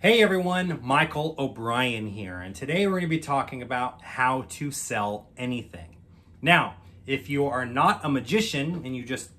Hey everyone, Michael O'Brien here, and today we're going to be talking about how to sell anything. Now, if you are not a magician and you just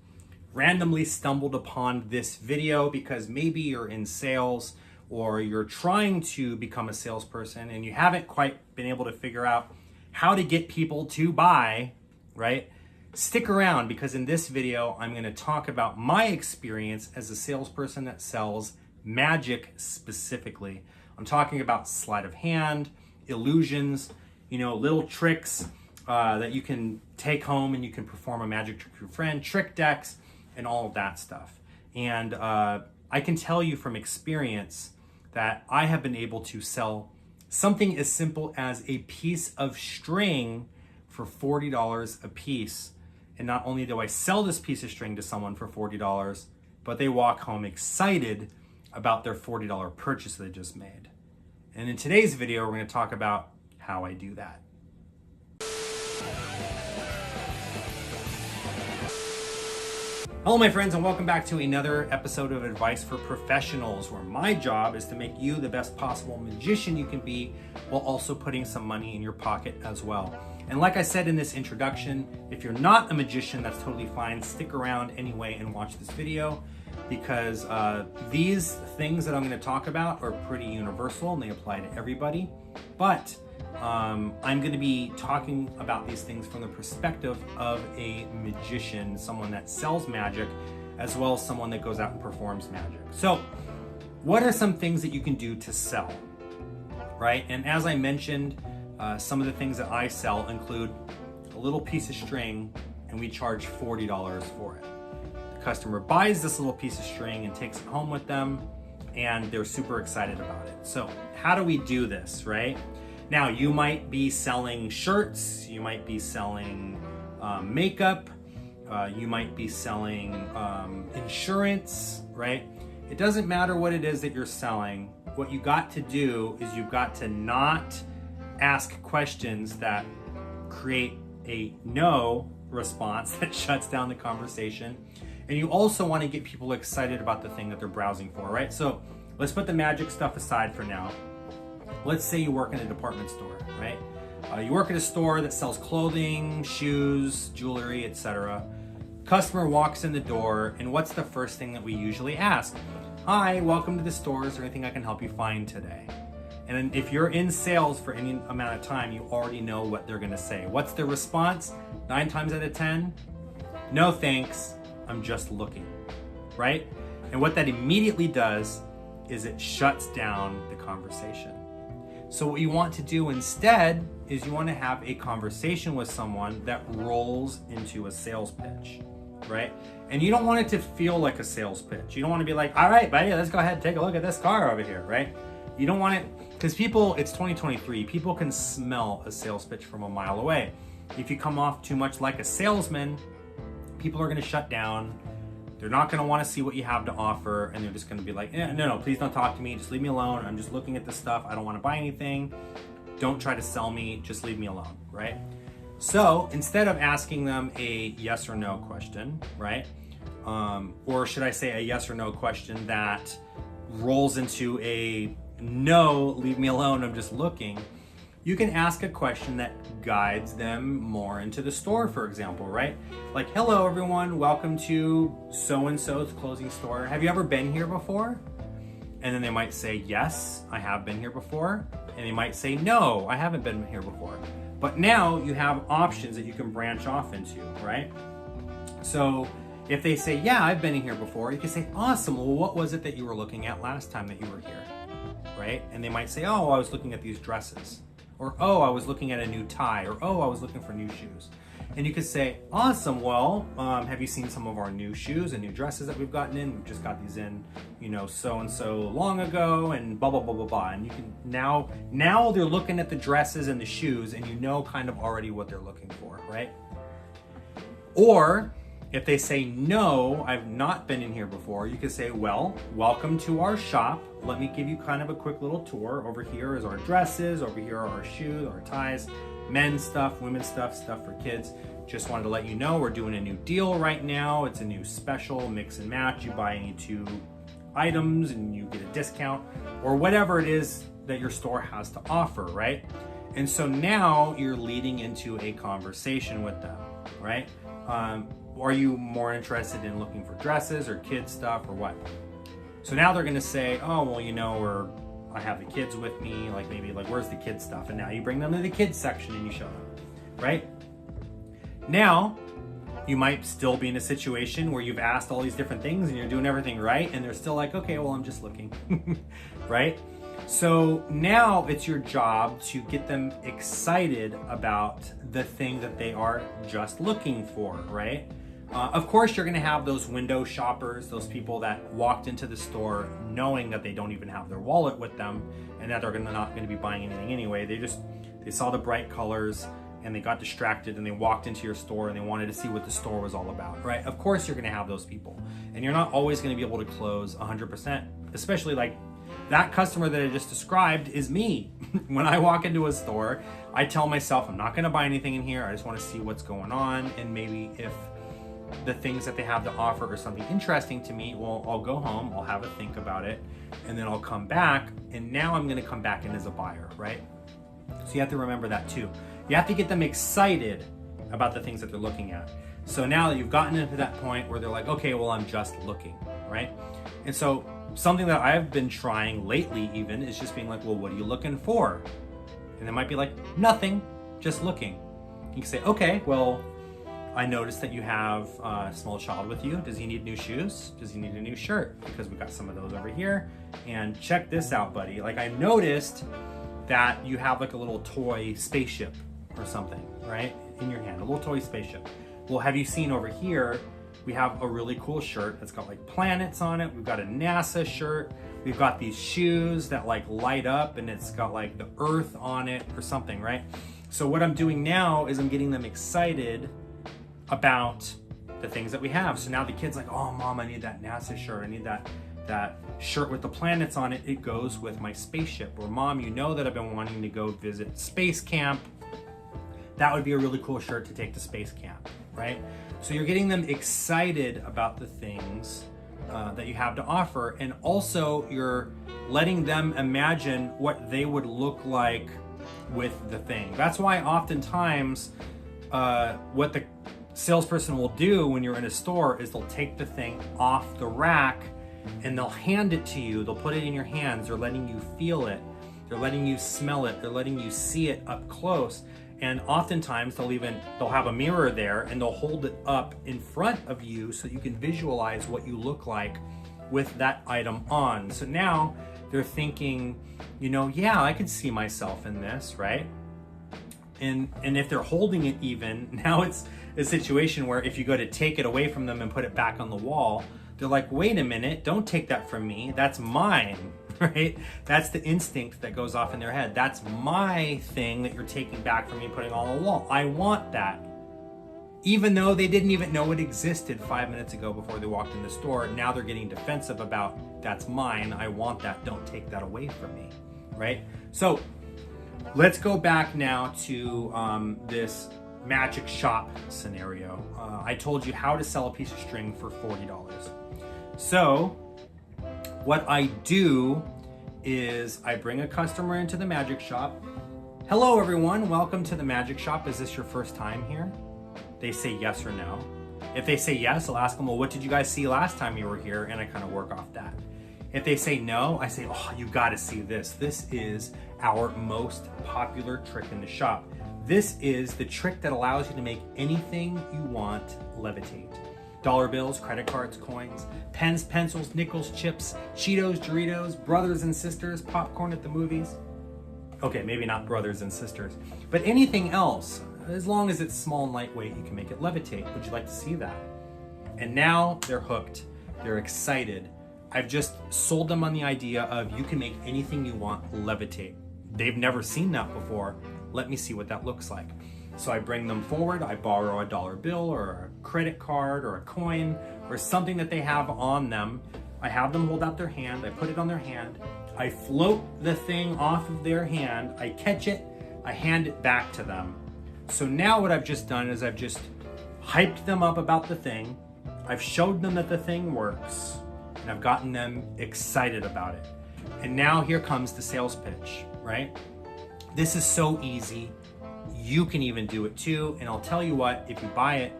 randomly stumbled upon this video because maybe you're in sales or you're trying to become a salesperson and you haven't quite been able to figure out how to get people to buy, right? Stick around because in this video, I'm going to talk about my experience as a salesperson that sells magic specifically. I'm talking about sleight of hand, illusions, little tricks that you can take home and you can perform a magic trick for your friend, trick decks, and all of that stuff. And I can tell you from experience that I have been able to sell something as simple as a piece of string for $40 a piece. And not only do I sell this piece of string to someone for $40, but they walk home excited about their $40 purchase they just made. And in today's video, we're going to talk about how I do that. Hello, my friends, and welcome back to another episode of Advice for Professionals, where my job is to make you the best possible magician you can be while also putting some money in your pocket as well. And like I said in this introduction, if you're not a magician, that's totally fine. Stick around anyway and watch this video, because these things that I'm going to talk about are pretty universal and they apply to everybody. But I'm going to be talking about these things from the perspective of a magician, someone that sells magic, as well as someone that goes out and performs magic. So what are some things that you can do to sell, right? And as I mentioned, some of the things that I sell include a little piece of string, and we charge $40 for it. Customer buys this little piece of string and takes it home with them, and they're super excited about it. So how do we do this, right? Now, you might be selling shirts, you might be selling makeup, you might be selling insurance, right? It doesn't matter what it is that you're selling. What you got to do is you've got to not ask questions that create a no response that shuts down the conversation. And you also want to get people excited about the thing that they're browsing for, right? So let's put the magic stuff aside for now. Let's say you work in a department store, right? You work at a store that sells clothing, shoes, jewelry, etc. Customer walks in the door, and what's the first thing that we usually ask? Hi, welcome to the store. Is there anything I can help you find today? And if you're in sales for any amount of time, you already know what they're gonna say. What's the response? 9 times out of 10, no thanks. I'm just looking, right? And what that immediately does is it shuts down the conversation. So what you want to do instead is you want to have a conversation with someone that rolls into a sales pitch, right? And you don't want it to feel like a sales pitch. You don't want to be like, all right, buddy, let's go ahead and take a look at this car over here, right? You don't want it, because people, it's 2023, people can smell a sales pitch from a mile away. If you come off too much like a salesman, people are going to shut down. They're not going to want to see what you have to offer, and they're just going to be like, no, please don't talk to me. Just leave me alone. I'm just looking at this stuff. I don't want to buy anything. Don't try to sell me. Just leave me alone, right? So instead of asking them a yes or no question, right? Or should I say a yes or no question that rolls into a no, leave me alone, I'm just looking, you can ask a question that guides them more into the store, for example, right? Like, hello everyone, welcome to so-and-so's clothing store. Have you ever been here before? And then they might say, yes, I have been here before. And they might say, no, I haven't been here before. But now you have options that you can branch off into, right? So if they say, yeah, I've been here before, you can say, awesome, well, what was it that you were looking at last time that you were here, right? And they might say, oh, I was looking at these dresses. Or, oh, I was looking at a new tie, or, oh, I was looking for new shoes. And you could say, awesome, well, have you seen some of our new shoes and new dresses that we've gotten in? We've just got these in, so-and-so long ago, and blah, blah, blah, blah, blah. And you can, now they're looking at the dresses and the shoes, and you know kind of already what they're looking for, right? Or, if they say, no, I've not been in here before, you could say, well, welcome to our shop. Let me give you kind of a quick little tour. Over here is our dresses, over here are our shoes, our ties, men's stuff, women's stuff, stuff for kids. Just wanted to let you know we're doing a new deal right now. It's a new special mix and match. You buy any 2 items and you get a discount or whatever it is that your store has to offer, right? And so now you're leading into a conversation with them, right? Are you more interested in looking for dresses or kids stuff or what? So now they're gonna say, oh, well, you know, or I have the kids with me, like maybe like, where's the kids stuff? And now you bring them to the kids section and you show them, right? Now, you might still be in a situation where you've asked all these different things and you're doing everything right, and they're still like, okay, well, I'm just looking, right? So now it's your job to get them excited about the thing that they are just looking for, right? Of course, you're gonna have those window shoppers, those people that walked into the store knowing that they don't even have their wallet with them and that they're not gonna be buying anything anyway. They saw the bright colors and they got distracted and they walked into your store and they wanted to see what the store was all about, right? Of course, you're gonna have those people, and you're not always gonna be able to close 100%, especially like that customer that I just described is me. When I walk into a store, I tell myself, I'm not gonna buy anything in here. I just wanna see what's going on, and maybe if the things that they have to offer are something interesting to me, well, I'll go home, I'll have a think about it, and then I'll come back, and now I'm gonna come back in as a buyer, right? So you have to remember that too. You have to get them excited about the things that they're looking at. So now that you've gotten into that point where they're like, okay, well, I'm just looking, right? And so something that I've been trying lately even is just being like, well, what are you looking for? And they might be like, nothing, just looking. You can say, okay, well, I noticed that you have a small child with you. Does he need new shoes? Does he need a new shirt? Because we got some of those over here. And check this out, buddy. Like, I noticed that you have like a little toy spaceship or something, right? In your hand, a little toy spaceship. Well, have you seen over here, we have a really cool shirt that's got like planets on it. We've got a NASA shirt. We've got these shoes that like light up and it's got like the earth on it or something, right? So what I'm doing now is I'm getting them excited about the things that we have. So now the kid's like, oh, mom, I need that NASA shirt. I need that shirt with the planets on it. It goes with my spaceship. Or mom, you know that I've been wanting to go visit space camp. That would be a really cool shirt to take to space camp, right? So you're getting them excited about the things that you have to offer. And also you're letting them imagine what they would look like with the thing. That's why oftentimes what the salesperson will do when you're in a store is they'll take the thing off the rack and they'll hand it to you. They'll put it in your hands. They're letting you feel it. They're letting you smell it. They're letting you see it up close. And oftentimes they'll have a mirror there and they'll hold it up in front of you so you can visualize what you look like with that item on. So now they're thinking, you know, yeah, I could see myself in this, right? And if they're holding it even, now it's a situation where if you go to take it away from them and put it back on the wall, they're like, wait a minute, don't take that from me, that's mine, right? That's the instinct that goes off in their head. That's my thing that you're taking back from me and putting on the wall. I want that. Even though they didn't even know it existed 5 minutes ago before they walked in the store, now they're getting defensive about, that's mine, I want that, don't take that away from me, right? So let's go back now to this magic shop scenario. I told you how to sell a piece of string for $40. So what I do is I bring a customer into the magic shop. Hello everyone, welcome to the magic shop. Is this your first time here? They say yes or no. If they say yes, I'll ask them, well, what did you guys see last time you were here? And I kind of work off that. If they say no, I say, oh, you gotta see this. This is our most popular trick in the shop. This is the trick that allows you to make anything you want levitate. Dollar bills, credit cards, coins, pens, pencils, nickels, chips, Cheetos, Doritos, brothers and sisters, popcorn at the movies. Okay, maybe not brothers and sisters, but anything else, as long as it's small and lightweight, you can make it levitate. Would you like to see that? And now they're hooked. They're excited. I've just sold them on the idea of you can make anything you want levitate. They've never seen that before. Let me see what that looks like. So I bring them forward, I borrow a dollar bill or a credit card or a coin or something that they have on them. I have them hold out their hand, I put it on their hand, I float the thing off of their hand, I catch it, I hand it back to them. So now what I've just done is I've just hyped them up about the thing, I've showed them that the thing works. and I've gotten them excited about it. And now here comes the sales pitch, right? This is so easy. You can even do it too. And I'll tell you what, if you buy it,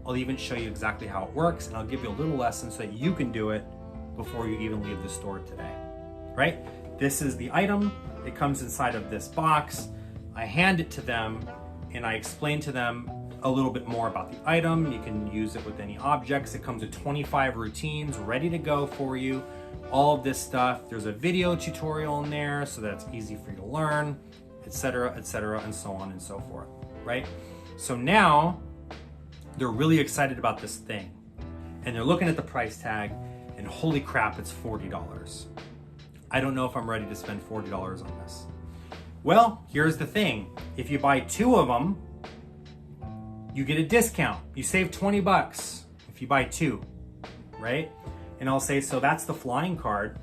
I'll even show you exactly how it works, and I'll give you a little lesson so that you can do it before you even leave the store today, right? This is the item. It comes inside of this box. I hand it to them and I explain to them a little bit more about the item. You can use it with any objects. It comes with 25 routines ready to go for you. All of this stuff. There's a video tutorial in there so that it's easy for you to learn, etc., and so on and so forth, right? So now they're really excited about this thing and they're looking at the price tag and holy crap, it's $40. I don't know if I'm ready to spend $40 on this. Well, here's the thing. If you buy 2 of them, you get a discount. You save 20 bucks if you buy 2, right? And I'll say, so that's the flying card.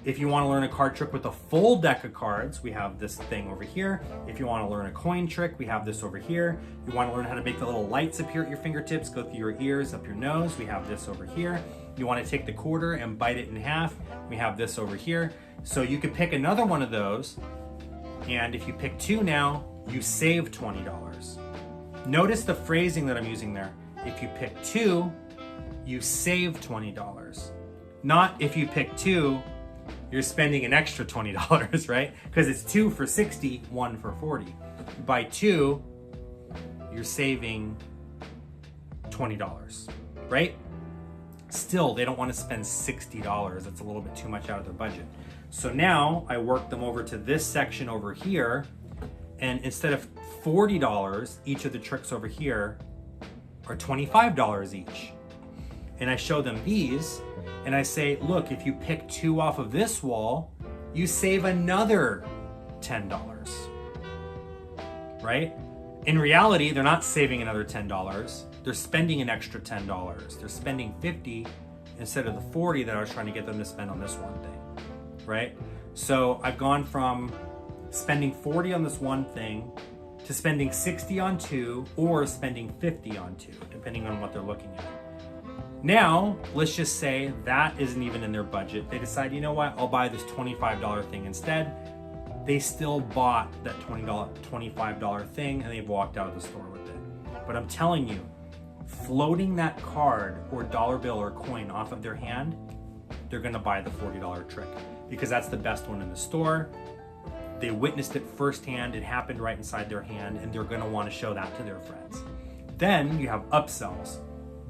If you want to learn a card trick with a full deck of cards, we have this thing over here. If you want to learn a coin trick, we have this over here. You want to learn how to make the little lights appear at your fingertips, go through your ears, up your nose, we have this over here. You want to take the quarter and bite it in half, we have this over here. So you could pick another one of those, and if you pick 2 now, you save $20. Notice the phrasing that I'm using there. If you pick 2, you save $20. Not if you pick 2, you're spending an extra $20, right? Because it's 2 for 60, 1 for 40. You buy 2, you're saving $20, right? Still, they don't want to spend $60. That's a little bit too much out of their budget. So now I work them over to this section over here, and instead of $40, each of the tricks over here are $25 each. And I show them these, and I say, look, if you pick 2 off of this wall, you save another $10, right? In reality, they're not saving another $10. They're spending an extra $10. They're spending $50 instead of the $40 that I was trying to get them to spend on this one thing, right? So I've gone from spending $40 on this one thing to spending $60 on 2 or spending $50 on 2, depending on what they're looking at. Now, let's just say that isn't even in their budget. They decide, you know what, I'll buy this $25 thing instead. They still bought that $25 thing and they've walked out of the store with it. But I'm telling you, floating that card or dollar bill or coin off of their hand, they're gonna buy the $40 trick because that's the best one in the store. They witnessed it firsthand, it happened right inside their hand, and they're gonna wanna show that to their friends. Then you have upsells.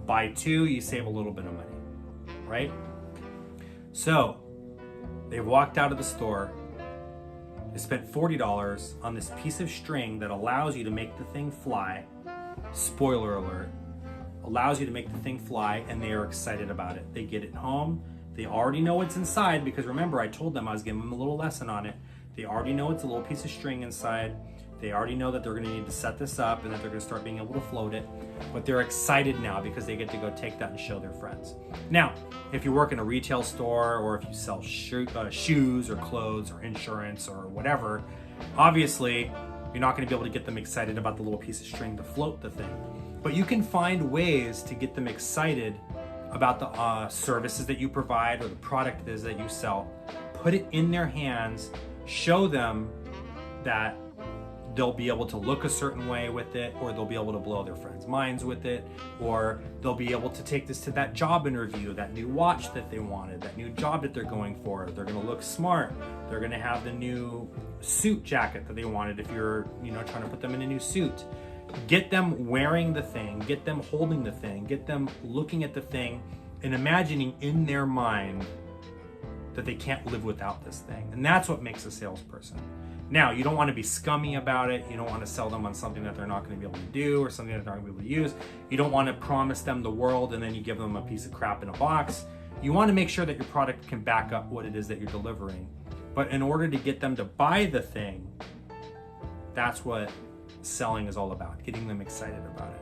Buy 2, you save a little bit of money, right? So they walked out of the store, they spent $40 on this piece of string that allows you to make the thing fly. Spoiler alert, allows you to make the thing fly, and they are excited about it. They get it home, they already know what's inside because remember I told them I was giving them a little lesson on it. They already know it's a little piece of string inside. They already know that they're gonna need to set this up and that they're gonna start being able to float it, but they're excited now because they get to go take that and show their friends. Now, if you work in a retail store or if you sell shoes or clothes or insurance or whatever, obviously you're not gonna be able to get them excited about the little piece of string to float the thing. But you can find ways to get them excited about the services that you provide or the product it is that you sell. Put it in their hands, show them that they'll be able to look a certain way with it, or they'll be able to blow their friends' minds with it, or they'll be able to take this to that job interview, that new watch that they wanted, that new job that they're going for. They're gonna look smart. They're gonna have the new suit jacket that they wanted if you're, trying to put them in a new suit. Get them wearing the thing, get them holding the thing, get them looking at the thing and imagining in their mind that they can't live without this thing. And that's what makes a salesperson. Now, you don't want to be scummy about it. You don't want to sell them on something that they're not going to be able to do or something that they're not going to be able to use. You don't want to promise them the world and then you give them a piece of crap in a box. You want to make sure that your product can back up what it is that you're delivering. But in order to get them to buy the thing, that's what selling is all about, getting them excited about it.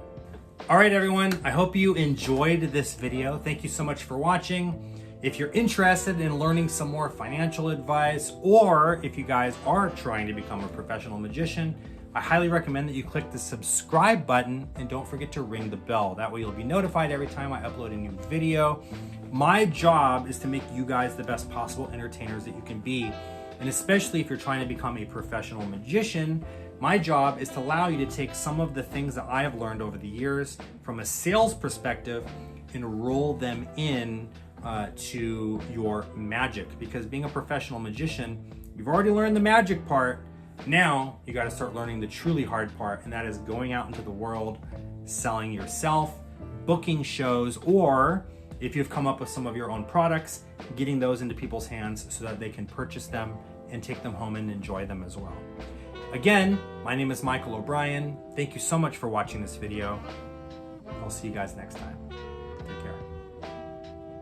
All right, everyone, I hope you enjoyed this video. Thank you so much for watching. If you're interested in learning some more financial advice, or if you guys are trying to become a professional magician, I highly recommend that you click the subscribe button and don't forget to ring the bell. That way you'll be notified every time I upload a new video. My job is to make you guys the best possible entertainers that you can be. And especially if you're trying to become a professional magician, my job is to allow you to take some of the things that I have learned over the years from a sales perspective and roll them in to your magic. Because being a professional magician, you've already learned the magic part. Now you got to start learning the truly hard part, and that is going out into the world, selling yourself, booking shows, or if you've come up with some of your own products, getting those into people's hands so that they can purchase them and take them home and enjoy them as well. Again, my name is Michael O'Brien. Thank you so much for watching this video. I'll see you guys next time.